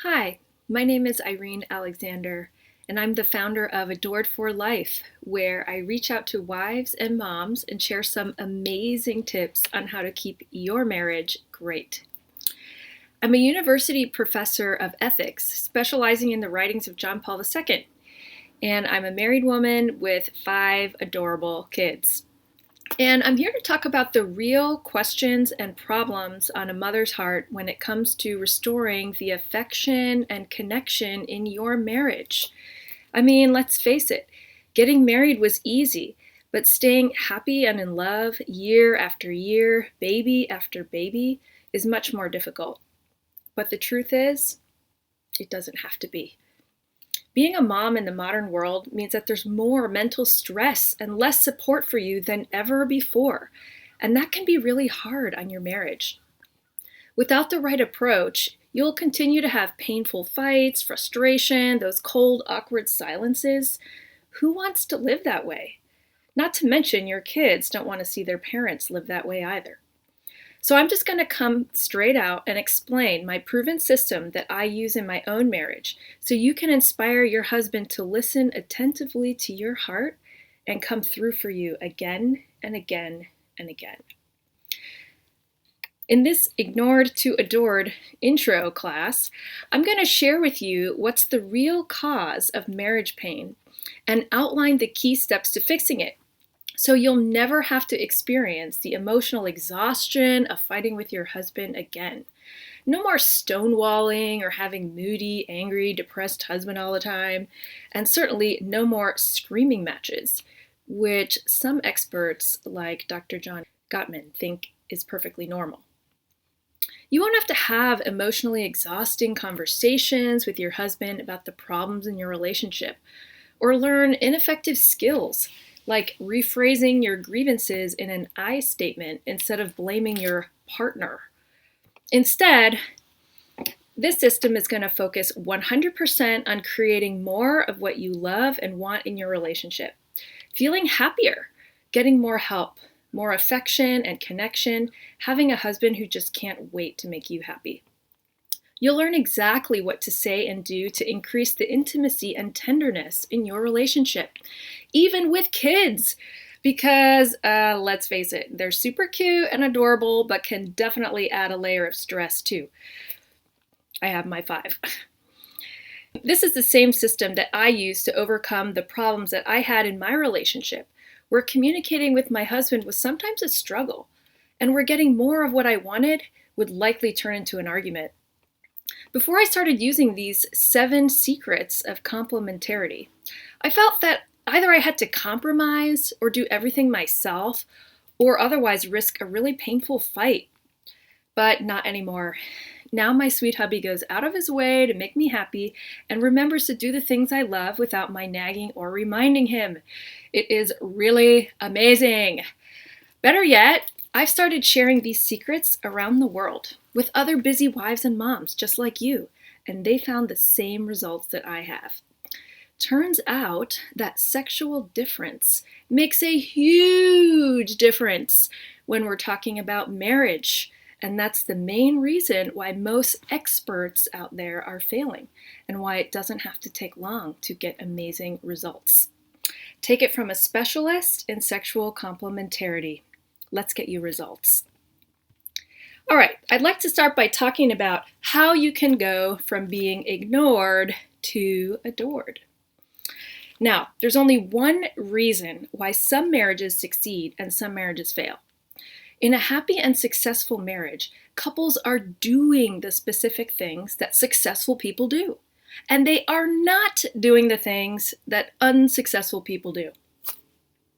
Hi, my name is Irene Alexander, and I'm the founder of Adored for Life, where I reach out to wives and moms and share some amazing tips on how to keep your marriage great. I'm a university professor of ethics, specializing in the writings of John Paul II, and I'm a married woman with 5 adorable kids. And I'm here to talk about the real questions and problems on a mother's heart when it comes to restoring the affection and connection in your marriage. I mean, let's face it, getting married was easy, but staying happy and in love year after year, baby after baby, is much more difficult. But the truth is, it doesn't have to be. Being a mom in the modern world means that there's more mental stress and less support for you than ever before, and that can be really hard on your marriage. Without the right approach, you'll continue to have painful fights, frustration, those cold, awkward silences. Who wants to live that way? Not to mention, your kids don't want to see their parents live that way either. So I'm just going to come straight out and explain my proven system that I use in my own marriage so you can inspire your husband to listen attentively to your heart and come through for you again and again and again. In this Ignored to Adored intro class, I'm going to share with you what's the real cause of marriage pain and outline the key steps to fixing it, so you'll never have to experience the emotional exhaustion of fighting with your husband again. No more stonewalling or having moody, angry, depressed husband all the time, and certainly no more screaming matches, which some experts like Dr. John Gottman think is perfectly normal. You won't have to have emotionally exhausting conversations with your husband about the problems in your relationship, or learn ineffective skills like rephrasing your grievances in an I statement instead of blaming your partner. Instead, this system is going to focus 100% on creating more of what you love and want in your relationship, feeling happier, getting more help, more affection and connection, having a husband who just can't wait to make you happy. You'll learn exactly what to say and do to increase the intimacy and tenderness in your relationship, even with kids, because let's face it, they're super cute and adorable, but can definitely add a layer of stress too. I have my 5. This is the same system that I used to overcome the problems that I had in my relationship, where communicating with my husband was sometimes a struggle, and where getting more of what I wanted would likely turn into an argument. Before I started using these 7 secrets of complementarity, I felt that either I had to compromise or do everything myself, or otherwise risk a really painful fight. But not anymore. Now my sweet hubby goes out of his way to make me happy and remembers to do the things I love without my nagging or reminding him. It is really amazing. Better yet, I've started sharing these secrets around the world with other busy wives and moms just like you, and they found the same results that I have. Turns out that sexual difference makes a huge difference when we're talking about marriage, and that's the main reason why most experts out there are failing, and why it doesn't have to take long to get amazing results. Take it from a specialist in sexual complementarity. Let's get you results. All right, I'd like to start by talking about how you can go from being ignored to adored. Now, there's only one reason why some marriages succeed and some marriages fail. In a happy and successful marriage, couples are doing the specific things that successful people do, and they are not doing the things that unsuccessful people do.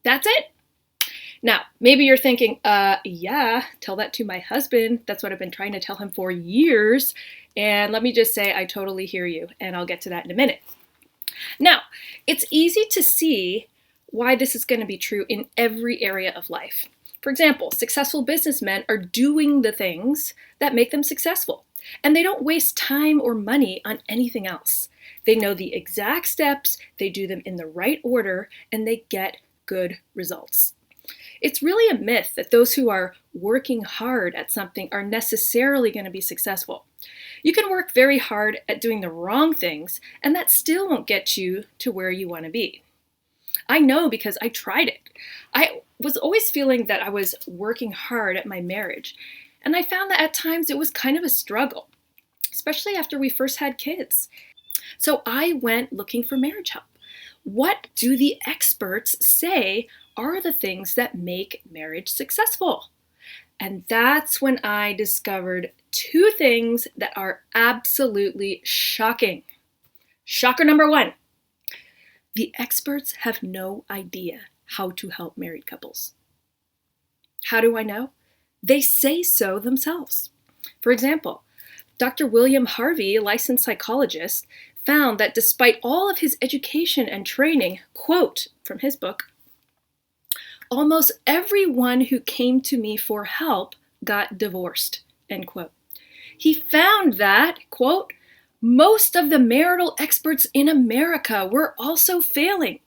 That's it. Now, maybe you're thinking, yeah, tell that to my husband. That's what I've been trying to tell him for years. And let me just say, I totally hear you, and I'll get to that in a minute. Now, it's easy to see why this is going to be true in every area of life. For example, successful businessmen are doing the things that make them successful, and they don't waste time or money on anything else. They know the exact steps, they do them in the right order, and they get good results. It's really a myth that those who are working hard at something are necessarily going to be successful. You can work very hard at doing the wrong things, and that still won't get you to where you want to be. I know because I tried it. I was always feeling that I was working hard at my marriage, and I found that at times it was kind of a struggle, especially after we first had kids. So I went looking for marriage help. What do the experts say are the things that make marriage successful? And that's when I discovered two things that are absolutely shocking. Shocker number one, the experts have no idea how to help married couples. How do I know? They say so themselves. For example, Dr. William Harvey, a licensed psychologist, found that despite all of his education and training, quote from his book, almost everyone who came to me for help got divorced, end quote. He found that, quote, most of the marital experts in America were also failing.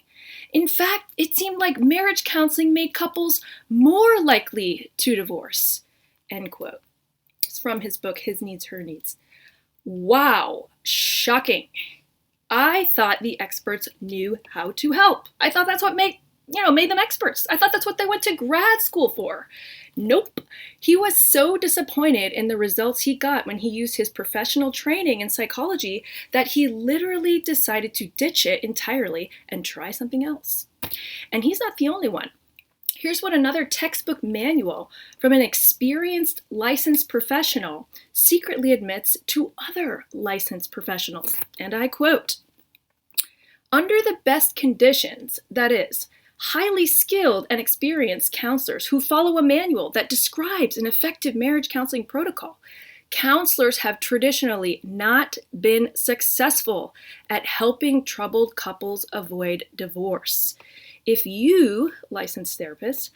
In fact, it seemed like marriage counseling made couples more likely to divorce, end quote. It's from his book, His Needs, Her Needs. Wow, shocking. I thought the experts knew how to help. I thought that's what made them experts. I thought that's what they went to grad school for. Nope. He was so disappointed in the results he got when he used his professional training in psychology that he literally decided to ditch it entirely and try something else. And he's not the only one. Here's what another textbook manual from an experienced licensed professional secretly admits to other licensed professionals. And I quote, under the best conditions, that is, highly skilled and experienced counselors who follow a manual that describes an effective marriage counseling protocol, counselors have traditionally not been successful at helping troubled couples avoid divorce. If you, licensed therapists,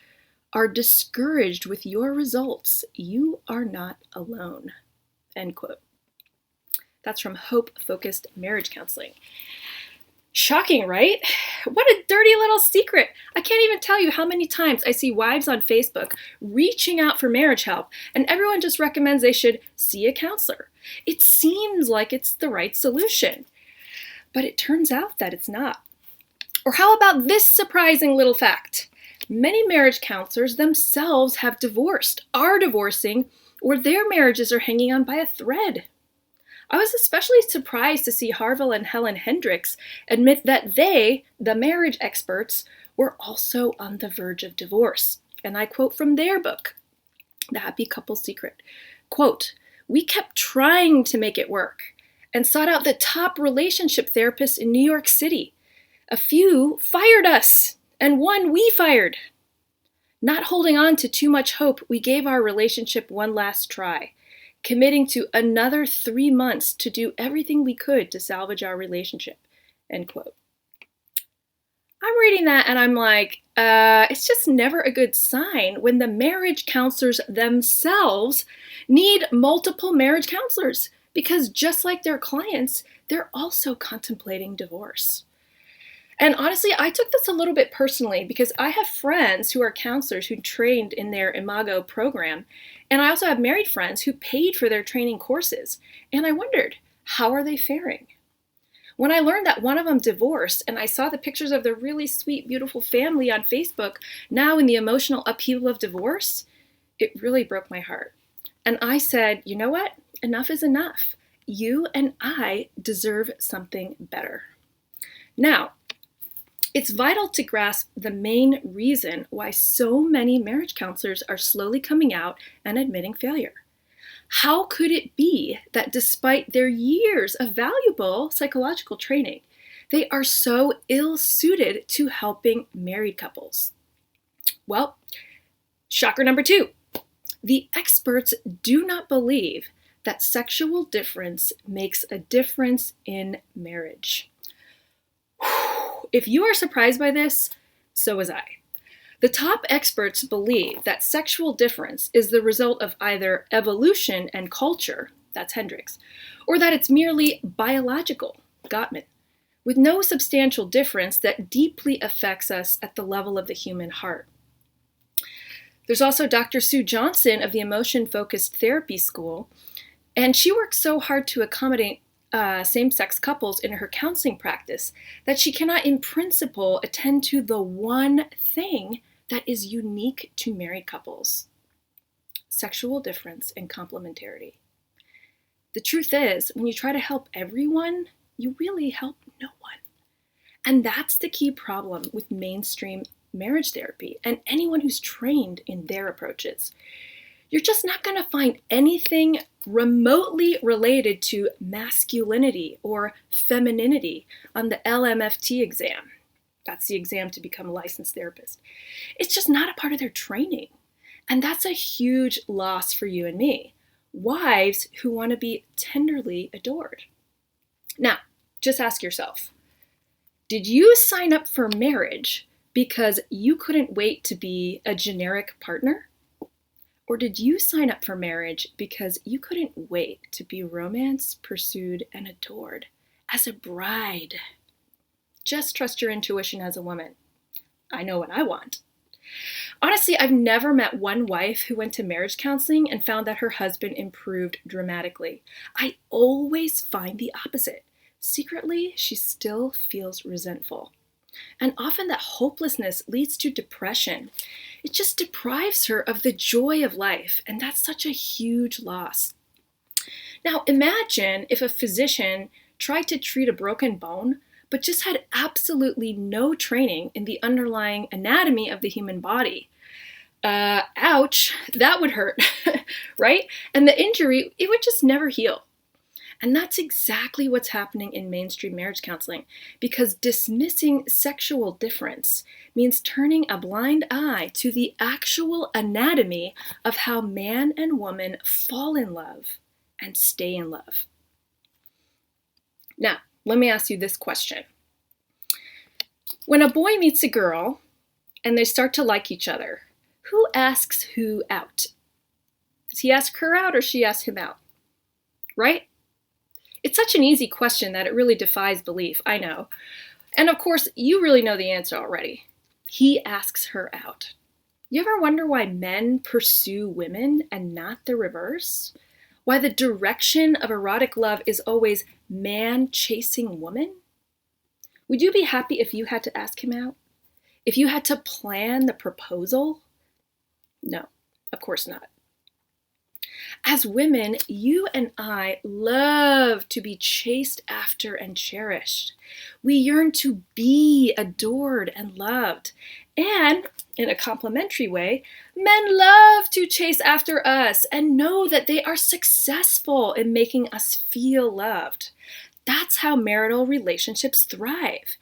are discouraged with your results, you are not alone, end quote. That's from Hope Focused Marriage Counseling. Shocking, right? What a dirty little secret. I can't even tell you how many times I see wives on Facebook reaching out for marriage help, and everyone just recommends they should see a counselor. It seems like it's the right solution, but it turns out that it's not. Or how about this surprising little fact? Many marriage counselors themselves have divorced, are divorcing, or their marriages are hanging on by a thread. I was especially surprised to see Harville and Helen Hendricks admit that they, the marriage experts, were also on the verge of divorce. And I quote from their book, The Happy Couple's Secret, quote, we kept trying to make it work and sought out the top relationship therapists in New York City. A few fired us, and one we fired. Not holding on to too much hope, we gave our relationship one last try, committing to another 3 months to do everything we could to salvage our relationship, end quote. I'm reading that and I'm like, it's just never a good sign when the marriage counselors themselves need multiple marriage counselors, because just like their clients, they're also contemplating divorce. And honestly, I took this a little bit personally because I have friends who are counselors who trained in their Imago program. And I also have married friends who paid for their training courses. And I wondered, how are they faring? When I learned that one of them divorced and I saw the pictures of their really sweet, beautiful family on Facebook, now in the emotional upheaval of divorce, it really broke my heart. And I said, you know what? Enough is enough. You and I deserve something better. Now, it's vital to grasp the main reason why so many marriage counselors are slowly coming out and admitting failure. How could it be that despite their years of valuable psychological training, they are so ill-suited to helping married couples? Well, shocker number 2. The experts do not believe that sexual difference makes a difference in marriage. If you are surprised by this, so was I. The top experts believe that sexual difference is the result of either evolution and culture, that's Hendricks, or that it's merely biological, Gottman, with no substantial difference that deeply affects us at the level of the human heart. There's also Dr. Sue Johnson of the Emotion Focused Therapy School, and she works so hard to accommodate same-sex couples in her counseling practice that she cannot, in principle, attend to the one thing that is unique to married couples: sexual difference and complementarity. The truth is, when you try to help everyone, you really help no one. And that's the key problem with mainstream marriage therapy and anyone who's trained in their approaches. You're just not going to find anything remotely related to masculinity or femininity on the LMFT exam. That's the exam to become a licensed therapist. It's just not a part of their training. And that's a huge loss for you and me, wives who want to be tenderly adored. Now, just ask yourself, did you sign up for marriage because you couldn't wait to be a generic partner? Or did you sign up for marriage because you couldn't wait to be romanced, pursued, and adored as a bride? Just trust your intuition as a woman. I know what I want. Honestly, I've never met one wife who went to marriage counseling and found that her husband improved dramatically. I always find the opposite. Secretly, she still feels resentful. And often that hopelessness leads to depression. It just deprives her of the joy of life, and that's such a huge loss. Now, imagine if a physician tried to treat a broken bone, but just had absolutely no training in the underlying anatomy of the human body. Ouch, that would hurt, right? And the injury, it would just never heal. And that's exactly what's happening in mainstream marriage counseling, because dismissing sexual difference means turning a blind eye to the actual anatomy of how man and woman fall in love and stay in love. Now, let me ask you this question. When a boy meets a girl and they start to like each other, who asks who out? Does he ask her out or she ask him out? Right? It's such an easy question that it really defies belief, I know. And of course, you really know the answer already. He asks her out. You ever wonder why men pursue women and not the reverse? Why the direction of erotic love is always man chasing woman? Would you be happy if you had to ask him out? If you had to plan the proposal? No, of course not. As women, you and I love to be chased after and cherished. We yearn to be adored and loved. And in a complementary way, men love to chase after us and know that they are successful in making us feel loved. That's how marital relationships thrive.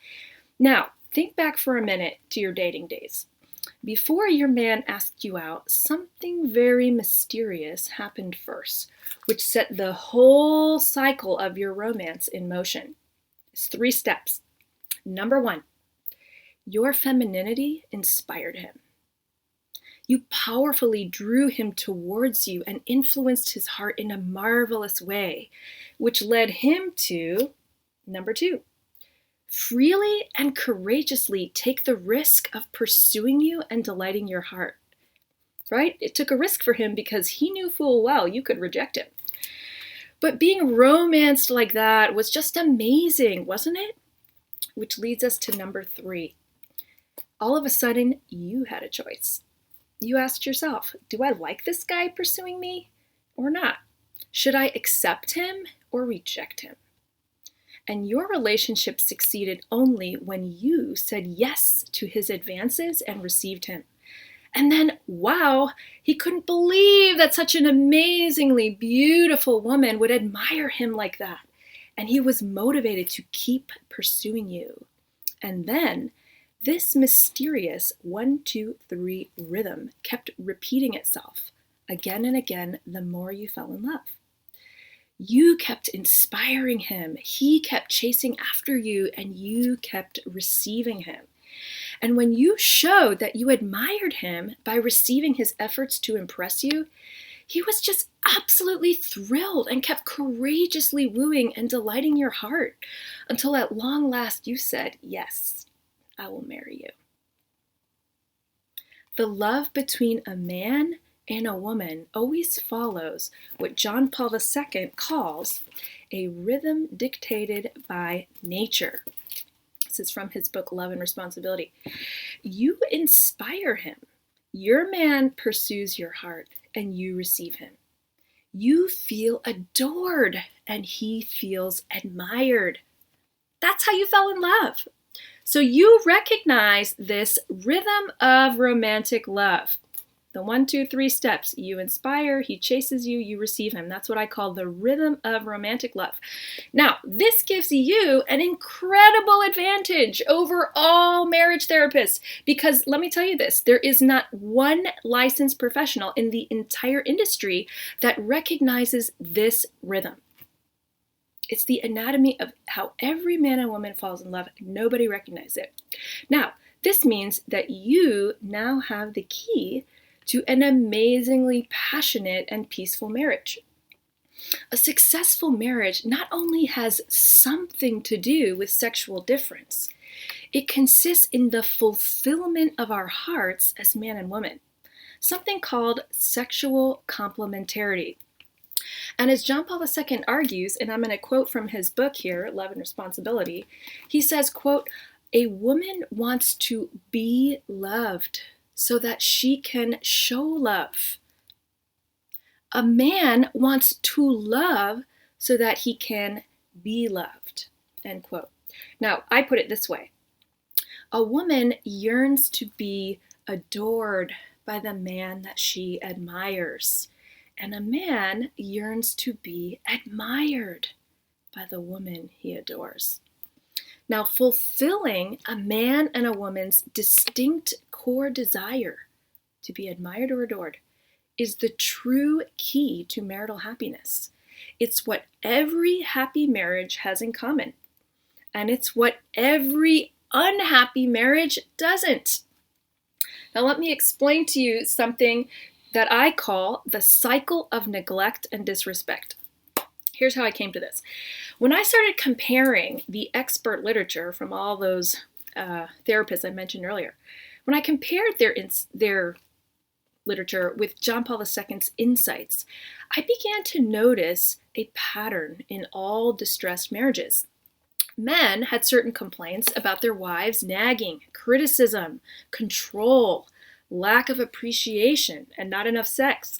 Now, think back for a minute to your dating days. Before your man asked you out, something very mysterious happened first, which set the whole cycle of your romance in motion. It's 3 steps. Number 1, your femininity inspired him. You powerfully drew him towards you and influenced his heart in a marvelous way, which led him to number 2. Freely and courageously take the risk of pursuing you and delighting your heart. Right? It took a risk for him because he knew full well you could reject him. But being romanced like that was just amazing, wasn't it? Which leads us to number 3. All of a sudden, you had a choice. You asked yourself, do I like this guy pursuing me or not? Should I accept him or reject him? And your relationship succeeded only when you said yes to his advances and received him. And then, wow, he couldn't believe that such an amazingly beautiful woman would admire him like that. And he was motivated to keep pursuing you. And then this mysterious 1, 2, 3 rhythm kept repeating itself again and again the more you fell in love. You kept inspiring him, he kept chasing after you, and you kept receiving him. And when you showed that you admired him by receiving his efforts to impress you, he was just absolutely thrilled and kept courageously wooing and delighting your heart until at long last you said, yes, I will marry you. The love between a man and a woman always follows what John Paul II calls a rhythm dictated by nature. This is from his book, Love and Responsibility. You inspire him. Your man pursues your heart, and you receive him. You feel adored, and he feels admired. That's how you fell in love. So you recognize this rhythm of romantic love. The 1, 2, 3 steps. You inspire, he chases you, you receive him. That's what I call the rhythm of romantic love. Now, this gives you an incredible advantage over all marriage therapists because let me tell you this, there is not one licensed professional in the entire industry that recognizes this rhythm. It's the anatomy of how every man and woman falls in love. Nobody recognizes it. Now, this means that you now have the key to an amazingly passionate and peaceful marriage. A successful marriage not only has something to do with sexual difference, it consists in the fulfillment of our hearts as man and woman, something called sexual complementarity. And as John Paul II argues, and I'm going to quote from his book here, Love and Responsibility, he says, quote, "A woman wants to be loved so that she can show love. A man wants to love so that he can be loved," end quote. Now, I put it this way. A woman yearns to be adored by the man that she admires, and a man yearns to be admired by the woman he adores. Now, fulfilling a man and a woman's distinct core desire to be admired or adored is the true key to marital happiness. It's what every happy marriage has in common, and it's what every unhappy marriage doesn't. Now, let me explain to you something that I call the cycle of neglect and disrespect. Here's how I came to this. When I started comparing the expert literature from all those therapists I mentioned earlier, when I compared their literature with John Paul II's insights, I began to notice a pattern in all distressed marriages. Men had certain complaints about their wives' nagging, criticism, control, lack of appreciation, and not enough sex.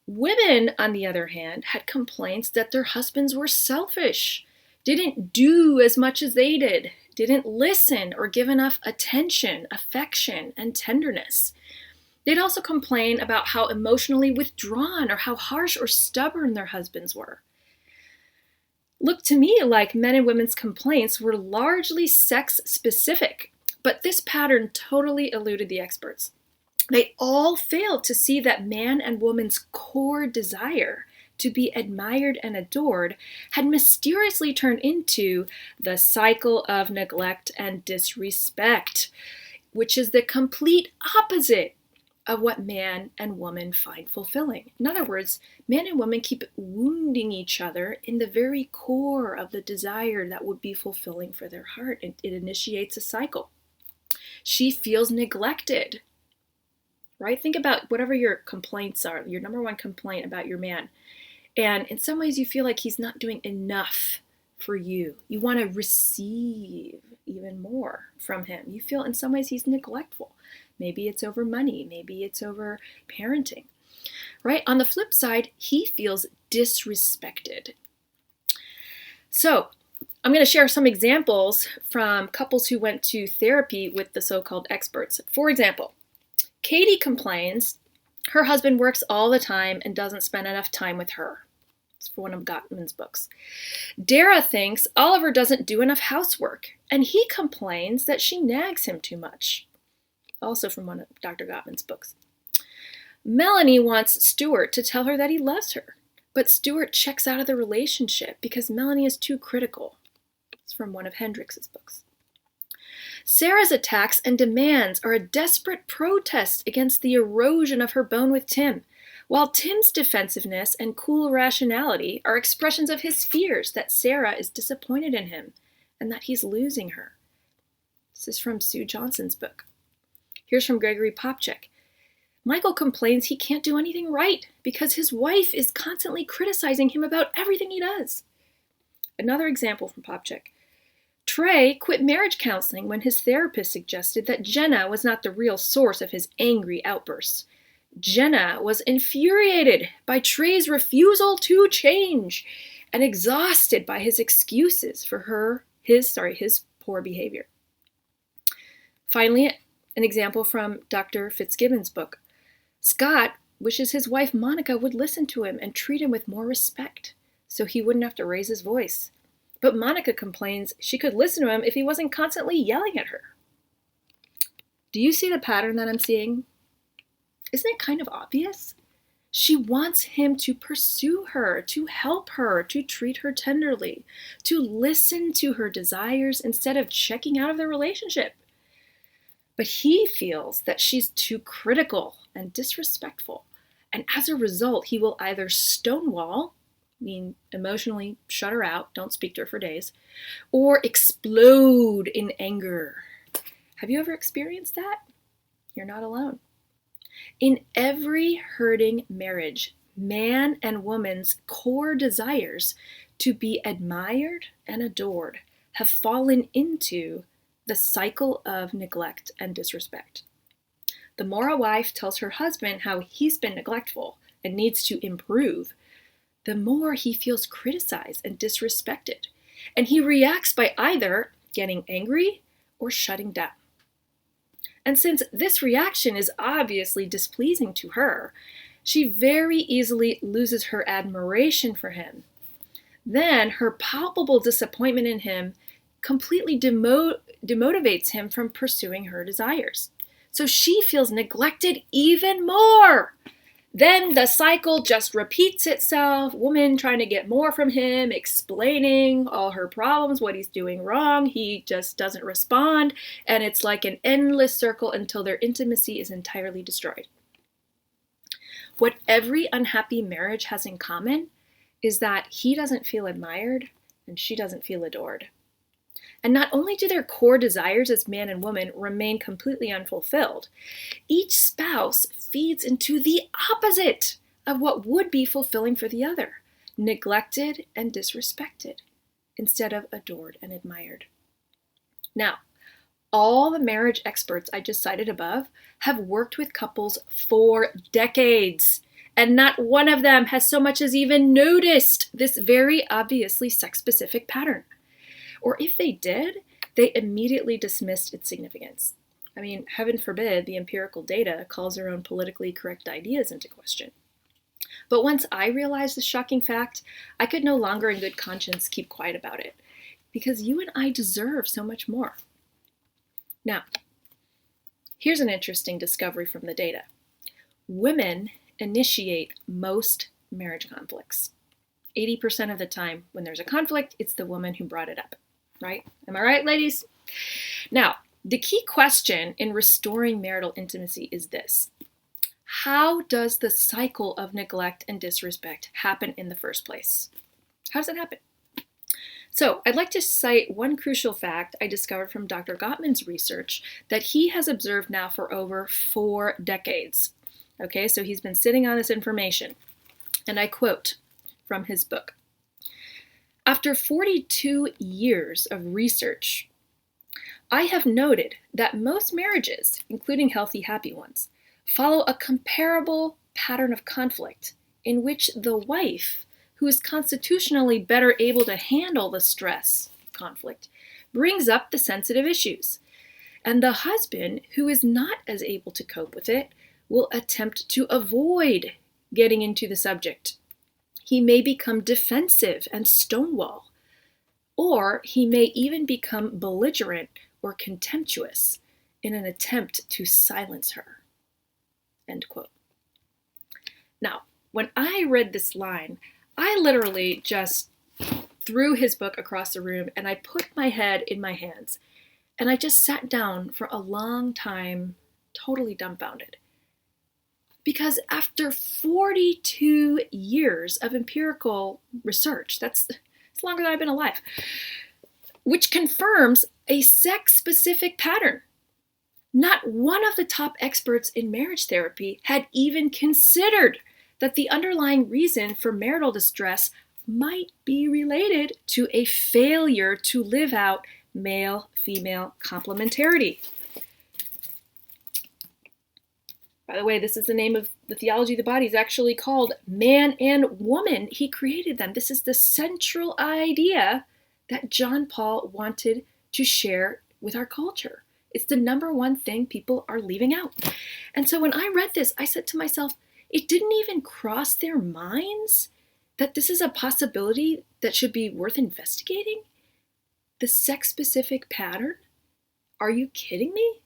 Women, on the other hand, had complaints that their husbands were selfish, didn't do as much as they did, didn't listen or give enough attention, affection, and tenderness. They'd also complain about how emotionally withdrawn or how harsh or stubborn their husbands were. Looked to me like men and women's complaints were largely sex-specific, but this pattern totally eluded the experts. They all failed to see that man and woman's core desire to be admired and adored had mysteriously turned into the cycle of neglect and disrespect, which is the complete opposite of what man and woman find fulfilling. In other words, man and woman keep wounding each other in the very core of the desire that would be fulfilling for their heart, and it initiates a cycle. She feels neglected. Right? Think about whatever your complaints are, your number one complaint about your man. And in some ways you feel like he's not doing enough for you. You want to receive even more from him. You feel in some ways he's neglectful. Maybe it's over money. Maybe it's over parenting. Right? On the flip side, he feels disrespected. So I'm going to share some examples from couples who went to therapy with the so-called experts. For example, Katie complains her husband works all the time and doesn't spend enough time with her. It's for one of Gottman's books. Dara thinks Oliver doesn't do enough housework, and he complains that she nags him too much. Also from one of Dr. Gottman's books. Melanie wants Stuart to tell her that he loves her, but Stuart checks out of the relationship because Melanie is too critical. It's from one of Hendrix's books. Sarah's attacks and demands are a desperate protest against the erosion of her bond with Tim, while Tim's defensiveness and cool rationality are expressions of his fears that Sarah is disappointed in him and that he's losing her. This is from Sue Johnson's book. Here's from Gregory Popchak. Michael complains he can't do anything right because his wife is constantly criticizing him about everything he does. Another example from Popchak. Trey quit marriage counseling when his therapist suggested that Jenna was not the real source of his angry outbursts. Jenna was infuriated by Trey's refusal to change and exhausted by his excuses for his poor behavior. Finally, an example from Dr. Fitzgibbon's book. Scott wishes his wife Monica would listen to him and treat him with more respect so he wouldn't have to raise his voice. But Monica complains she could listen to him if he wasn't constantly yelling at her. Do you see the pattern that I'm seeing? Isn't it kind of obvious? She wants him to pursue her, to help her, to treat her tenderly, to listen to her desires instead of checking out of the relationship. But he feels that she's too critical and disrespectful, and as a result, he will either stonewall, mean emotionally shut her out, don't speak to her for days, or explode in anger. Have you ever experienced that? You're not alone. In every hurting marriage, man and woman's core desires to be admired and adored have fallen into the cycle of neglect and disrespect. The more a wife tells her husband how he's been neglectful and needs to improve, the more he feels criticized and disrespected, and he reacts by either getting angry or shutting down. And since this reaction is obviously displeasing to her, she very easily loses her admiration for him. Then her palpable disappointment in him completely demotivates him from pursuing her desires. So she feels neglected even more. Then the cycle just repeats itself, woman trying to get more from him, explaining all her problems, what he's doing wrong. He just doesn't respond, and it's like an endless circle until their intimacy is entirely destroyed. What every unhappy marriage has in common is that he doesn't feel admired and she doesn't feel adored. And not only do their core desires as man and woman remain completely unfulfilled, each spouse feeds into the opposite of what would be fulfilling for the other, neglected and disrespected, instead of adored and admired. Now, all the marriage experts I just cited above have worked with couples for decades, and not one of them has so much as even noticed this very obviously sex-specific pattern. Or if they did, they immediately dismissed its significance. I mean, heaven forbid the empirical data calls their own politically correct ideas into question. But once I realized this shocking fact, I could no longer in good conscience keep quiet about it, because you and I deserve so much more. Now, here's an interesting discovery from the data. Women initiate most marriage conflicts. 80% of the time when there's a conflict, it's the woman who brought it up. Right? Am I right, ladies? Now, the key question in restoring marital intimacy is this. How does the cycle of neglect and disrespect happen in the first place? How does it happen? So I'd like to cite one crucial fact I discovered from Dr. Gottman's research that he has observed now for over 4 decades. Okay, so he's been sitting on this information. And I quote from his book. After 42 years of research, I have noted that most marriages, including healthy, happy ones, follow a comparable pattern of conflict in which the wife, who is constitutionally better able to handle the stress of conflict, brings up the sensitive issues, and the husband, who is not as able to cope with it, will attempt to avoid getting into the subject. He may become defensive and stonewall, or he may even become belligerent or contemptuous in an attempt to silence her. End quote. Now, when I read this line, I literally just threw his book across the room and I put my head in my hands and I just sat down for a long time, totally dumbfounded. Because after 42 years of empirical research, it's longer than I've been alive, which confirms a sex-specific pattern. Not one of the top experts in marriage therapy had even considered that the underlying reason for marital distress might be related to a failure to live out male-female complementarity. By the way, this is the name of the theology of the body. It's actually called man and woman. He created them. This is the central idea that John Paul wanted to share with our culture. It's the number one thing people are leaving out. And so when I read this, I said to myself, it didn't even cross their minds that this is a possibility that should be worth investigating? The sex-specific pattern? Are you kidding me?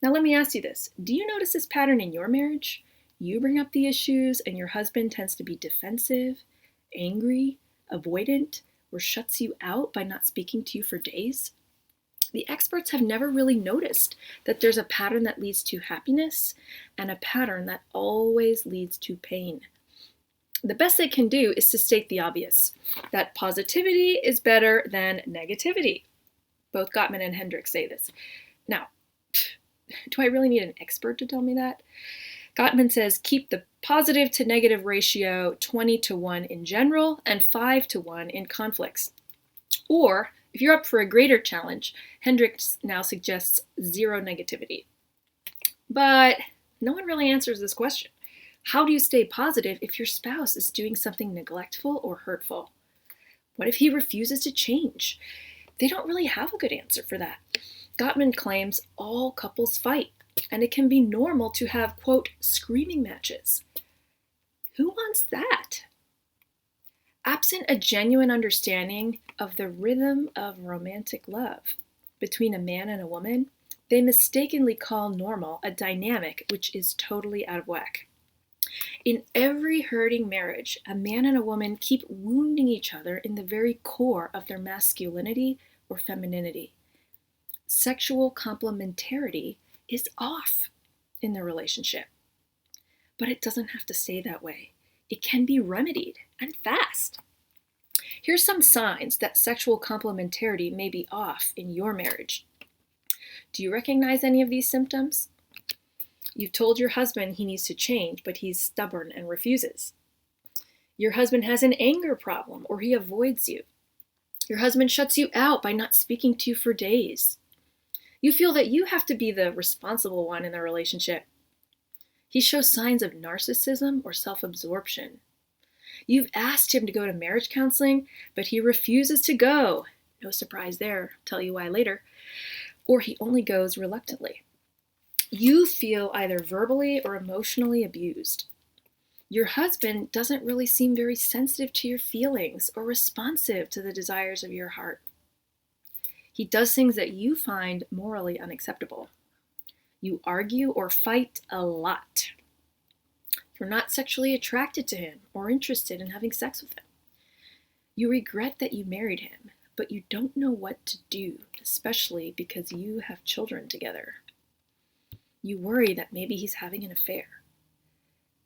Now let me ask you this. Do you notice this pattern in your marriage? You bring up the issues and your husband tends to be defensive, angry, avoidant, or shuts you out by not speaking to you for days? The experts have never really noticed that there's a pattern that leads to happiness and a pattern that always leads to pain. The best they can do is to state the obvious, that positivity is better than negativity. Both Gottman and Hendricks say this. Now, do I really need an expert to tell me that? Gottman says keep the positive to negative ratio 20-1 in general and 5-1 in conflicts. Or, if you're up for a greater challenge, Hendricks now suggests zero negativity. But no one really answers this question. How do you stay positive if your spouse is doing something neglectful or hurtful? What if he refuses to change? They don't really have a good answer for that. Gottman claims all couples fight, and it can be normal to have, quote, screaming matches. Who wants that? Absent a genuine understanding of the rhythm of romantic love between a man and a woman, they mistakenly call normal a dynamic which is totally out of whack. In every hurting marriage, a man and a woman keep wounding each other in the very core of their masculinity or femininity. Sexual complementarity is off in the relationship. But it doesn't have to stay that way. It can be remedied, and fast. Here's some signs that sexual complementarity may be off in your marriage. Do you recognize any of these symptoms? You've told your husband he needs to change, but he's stubborn and refuses. Your husband has an anger problem, or he avoids you. Your husband shuts you out by not speaking to you for days. You feel that you have to be the responsible one in the relationship. He shows signs of narcissism or self-absorption. You've asked him to go to marriage counseling, but he refuses to go. No surprise there, I'll tell you why later. Or he only goes reluctantly. You feel either verbally or emotionally abused. Your husband doesn't really seem very sensitive to your feelings or responsive to the desires of your heart. He does things that you find morally unacceptable. You argue or fight a lot. You're not sexually attracted to him or interested in having sex with him. You regret that you married him, but you don't know what to do, especially because you have children together. You worry that maybe he's having an affair.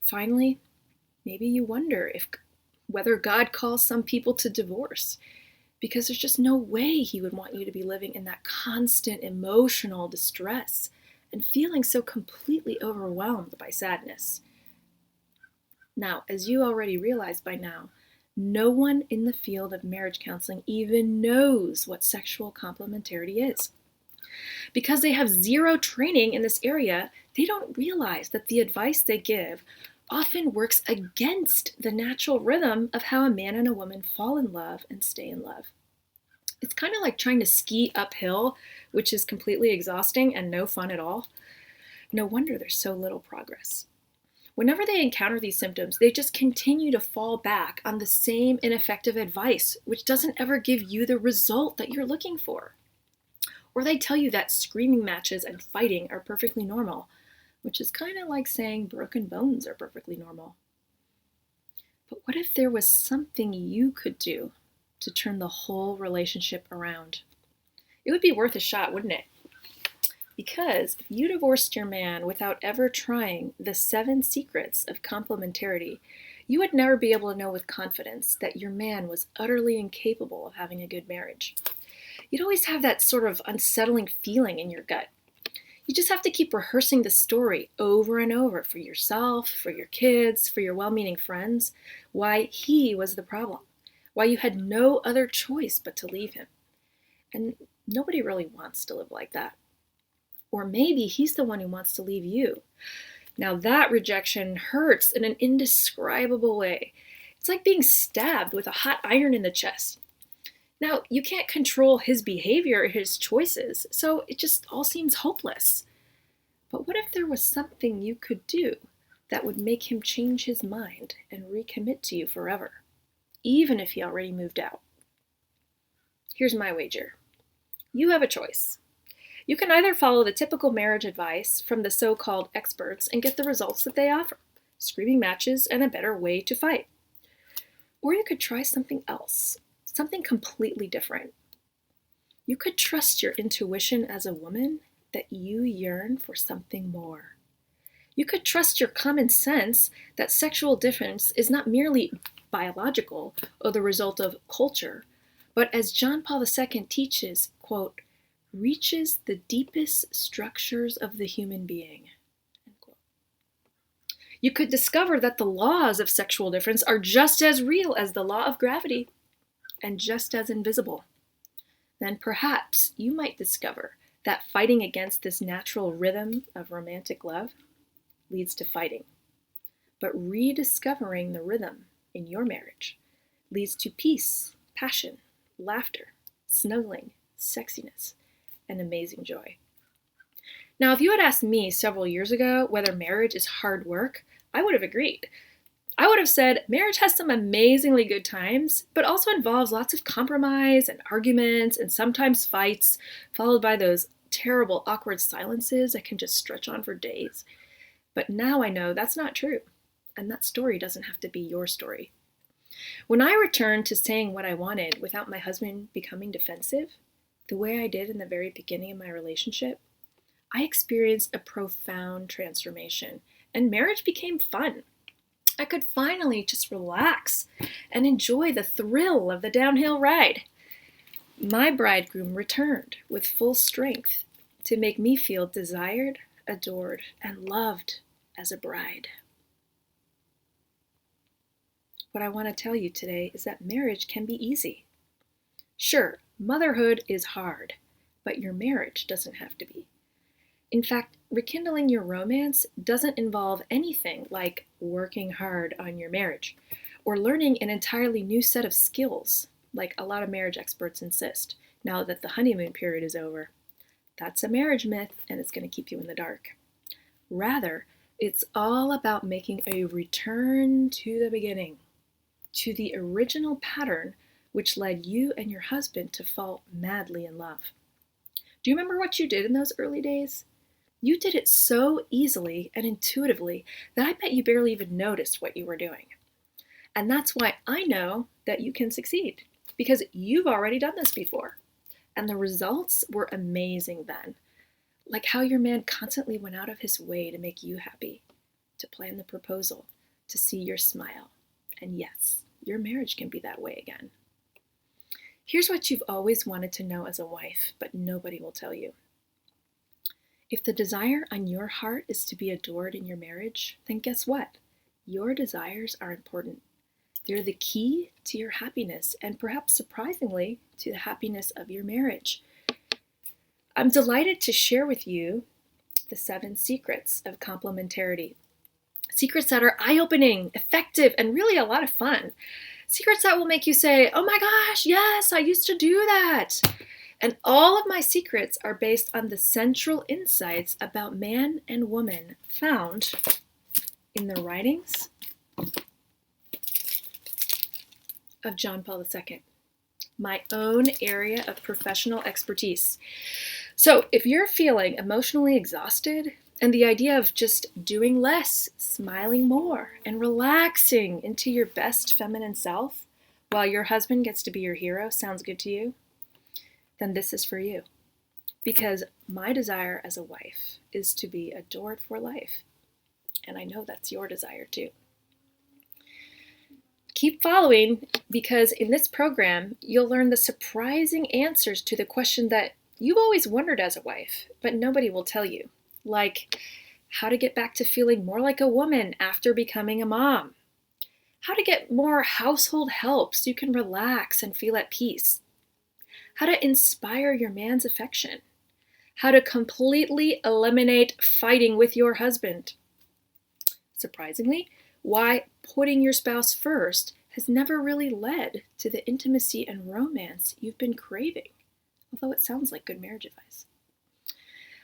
Finally, maybe you wonder whether God calls some people to divorce, because there's just no way he would want you to be living in that constant emotional distress and feeling so completely overwhelmed by sadness. Now, as you already realize by now, no one in the field of marriage counseling even knows what sexual complementarity is. Because they have zero training in this area, they don't realize that the advice they give often works against the natural rhythm of how a man and a woman fall in love and stay in love. It's kind of like trying to ski uphill, which is completely exhausting and no fun at all. No wonder there's so little progress. Whenever they encounter these symptoms, they just continue to fall back on the same ineffective advice, which doesn't ever give you the result that you're looking for. Or they tell you that screaming matches and fighting are perfectly normal, which is kind of like saying broken bones are perfectly normal. But what if there was something you could do to turn the whole relationship around? It would be worth a shot, wouldn't it? Because if you divorced your man without ever trying the 7 secrets of complementarity, you would never be able to know with confidence that your man was utterly incapable of having a good marriage. You'd always have that sort of unsettling feeling in your gut. You just have to keep rehearsing the story over and over for yourself, for your kids, for your well-meaning friends, why he was the problem, why you had no other choice but to leave him. And nobody really wants to live like that. Or maybe he's the one who wants to leave you. Now that rejection hurts in an indescribable way. It's like being stabbed with a hot iron in the chest. Now, you can't control his behavior or his choices, so it just all seems hopeless. But what if there was something you could do that would make him change his mind and recommit to you forever, even if he already moved out? Here's my wager. You have a choice. You can either follow the typical marriage advice from the so-called experts and get the results that they offer, screaming matches and a better way to fight. Or you could try something else, something completely different. You could trust your intuition as a woman that you yearn for something more. You could trust your common sense that sexual difference is not merely biological or the result of culture, but as John Paul II teaches, quote, reaches the deepest structures of the human being. You could discover that the laws of sexual difference are just as real as the law of gravity and just as invisible. Then perhaps you might discover that fighting against this natural rhythm of romantic love leads to fighting. But rediscovering the rhythm in your marriage leads to peace, passion, laughter, snuggling, sexiness, and amazing joy. Now, if you had asked me several years ago whether marriage is hard work, I would have agreed. I would have said marriage has some amazingly good times, but also involves lots of compromise and arguments and sometimes fights, followed by those terrible awkward silences that can just stretch on for days. But now I know that's not true, and that story doesn't have to be your story. When I returned to saying what I wanted without my husband becoming defensive, the way I did in the very beginning of my relationship, I experienced a profound transformation, and marriage became fun. I could finally just relax and enjoy the thrill of the downhill ride. My bridegroom returned with full strength to make me feel desired, adored, and loved as a bride. What I want to tell you today is that marriage can be easy. Sure, motherhood is hard, but your marriage doesn't have to be. In fact, rekindling your romance doesn't involve anything like working hard on your marriage or learning an entirely new set of skills, like a lot of marriage experts insist, now that the honeymoon period is over. That's a marriage myth, and it's going to keep you in the dark. Rather, it's all about making a return to the beginning, to the original pattern which led you and your husband to fall madly in love. Do you remember what you did in those early days? You did it so easily and intuitively that I bet you barely even noticed what you were doing. And that's why I know that you can succeed, because you've already done this before. And the results were amazing then. Like how your man constantly went out of his way to make you happy, to plan the proposal, to see your smile. And yes, your marriage can be that way again. Here's what you've always wanted to know as a wife, but nobody will tell you. If the desire on your heart is to be adored in your marriage, then guess what? Your desires are important. They're the key to your happiness and perhaps surprisingly to the happiness of your marriage. I'm delighted to share with you the 7 secrets of complementarity. Secrets that are eye-opening, effective, and really a lot of fun. Secrets that will make you say, oh my gosh, yes, I used to do that. And all of my secrets are based on the central insights about man and woman found in the writings of John Paul II, my own area of professional expertise. So if you're feeling emotionally exhausted and the idea of just doing less, smiling more, and relaxing into your best feminine self while your husband gets to be your hero sounds good to you, then this is for you. Because my desire as a wife is to be adored for life. And I know that's your desire too. Keep following, because in this program, you'll learn the surprising answers to the question that you've always wondered as a wife, but nobody will tell you. like how to get back to feeling more like a woman after becoming a mom, how to get more household help so you can relax and feel at peace, how to inspire your man's affection, how to completely eliminate fighting with your husband. Surprisingly, why putting your spouse first has never really led to the intimacy and romance you've been craving, although it sounds like good marriage advice.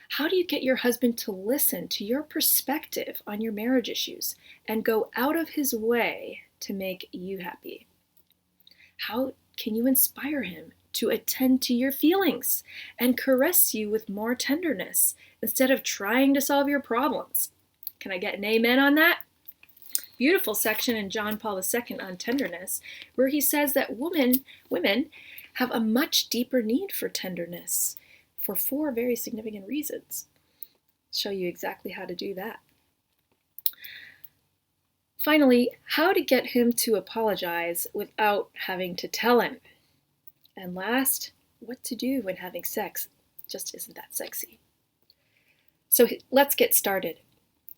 How do you get your husband to listen to your perspective on your marriage issues and go out of his way to make you happy? How can you inspire him to attend to your feelings and caress you with more tenderness instead of trying to solve your problems? Can I get an amen on that? Beautiful section in John Paul II on tenderness, where he says that women have a much deeper need for tenderness for 4 very significant reasons. I'll show you exactly how to do that. Finally, how to get him to apologize without having to tell him. And last, what to do when having sex just isn't that sexy. So let's get started.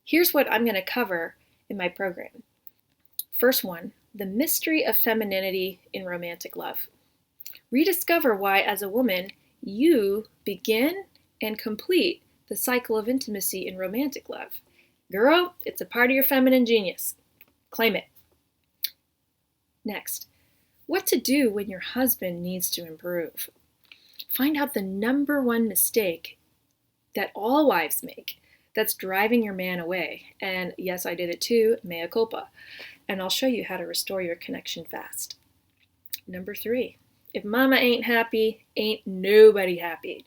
Here's what I'm going to cover in my program. First one, the mystery of femininity in romantic love. Rediscover why, as a woman, you begin and complete the cycle of intimacy in romantic love. Girl, it's a part of your feminine genius. Claim it. Next, what to do when your husband needs to improve. Find out the number one mistake that all wives make that's driving your man away. And yes, I did it too, mea culpa. And I'll show you how to restore your connection fast. Number 3, if mama ain't happy, ain't nobody happy.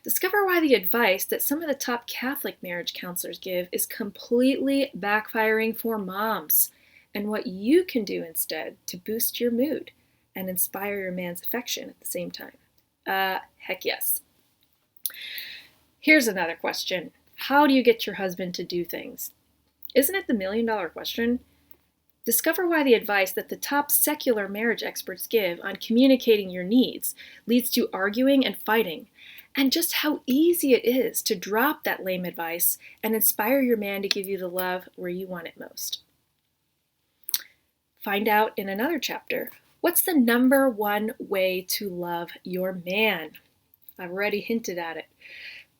Discover why the advice that some of the top Catholic marriage counselors give is completely backfiring for moms, and what you can do instead to boost your mood and inspire your man's affection at the same time. Heck yes. Here's another question. How do you get your husband to do things? Isn't it the $1 million question? Discover why the advice that the top secular marriage experts give on communicating your needs leads to arguing and fighting, and just how easy it is to drop that lame advice and inspire your man to give you the love where you want it most. Find out in another chapter, what's the number one way to love your man? I've already hinted at it.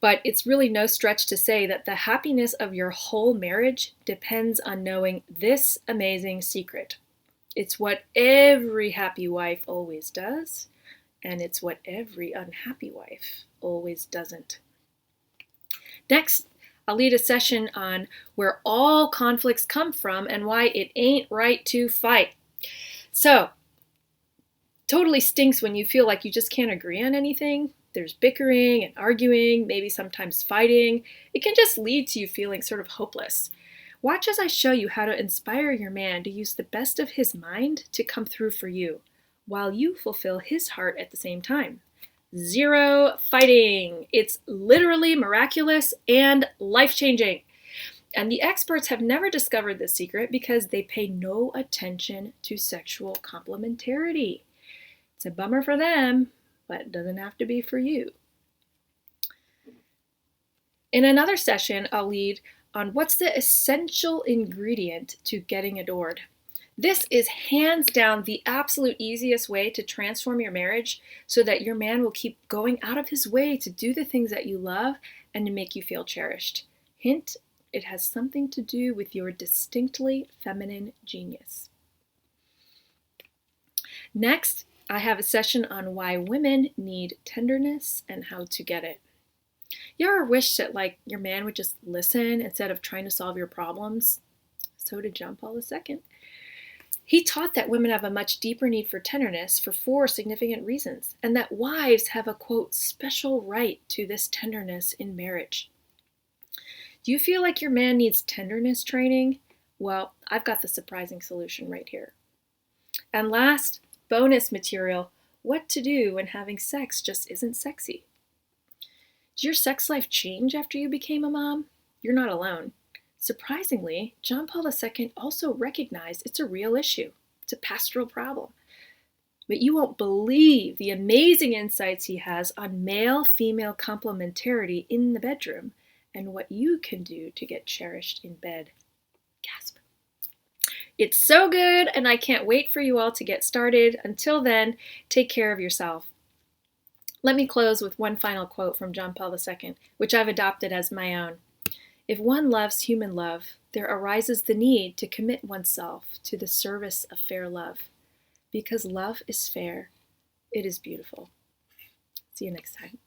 But it's really no stretch to say that the happiness of your whole marriage depends on knowing this amazing secret. It's what every happy wife always does, and it's what every unhappy wife always doesn't. Next, I'll lead a session on where all conflicts come from and why it ain't right to fight. So, totally stinks when you feel like you just can't agree on anything. There's bickering and arguing, maybe sometimes fighting. It can just lead to you feeling sort of hopeless. Watch as I show you how to inspire your man to use the best of his mind to come through for you, while you fulfill his heart at the same time. 0 fighting. It's literally miraculous and life-changing. And the experts have never discovered this secret because they pay no attention to sexual complementarity. It's a bummer for them, but it doesn't have to be for you. In another session, I'll lead on what's the essential ingredient to getting adored. This is hands down the absolute easiest way to transform your marriage so that your man will keep going out of his way to do the things that you love and to make you feel cherished. Hint, it has something to do with your distinctly feminine genius. Next, I have a session on why women need tenderness and how to get it. You ever wish that your man would just listen instead of trying to solve your problems? So did John Paul II. He taught that women have a much deeper need for tenderness for 4 significant reasons, and that wives have a, quote, special right to this tenderness in marriage. Do you feel like your man needs tenderness training? Well, I've got the surprising solution right here. And last, bonus material, what to do when having sex just isn't sexy. Did your sex life change after you became a mom? You're not alone. Surprisingly, John Paul II also recognized it's a real issue. It's a pastoral problem. But you won't believe the amazing insights he has on male-female complementarity in the bedroom and what you can do to get cherished in bed. Gasp. It's so good, and I can't wait for you all to get started. Until then, take care of yourself. Let me close with one final quote from John Paul II, which I've adopted as my own. If one loves human love, there arises the need to commit oneself to the service of fair love. Because love is fair, it is beautiful. See you next time.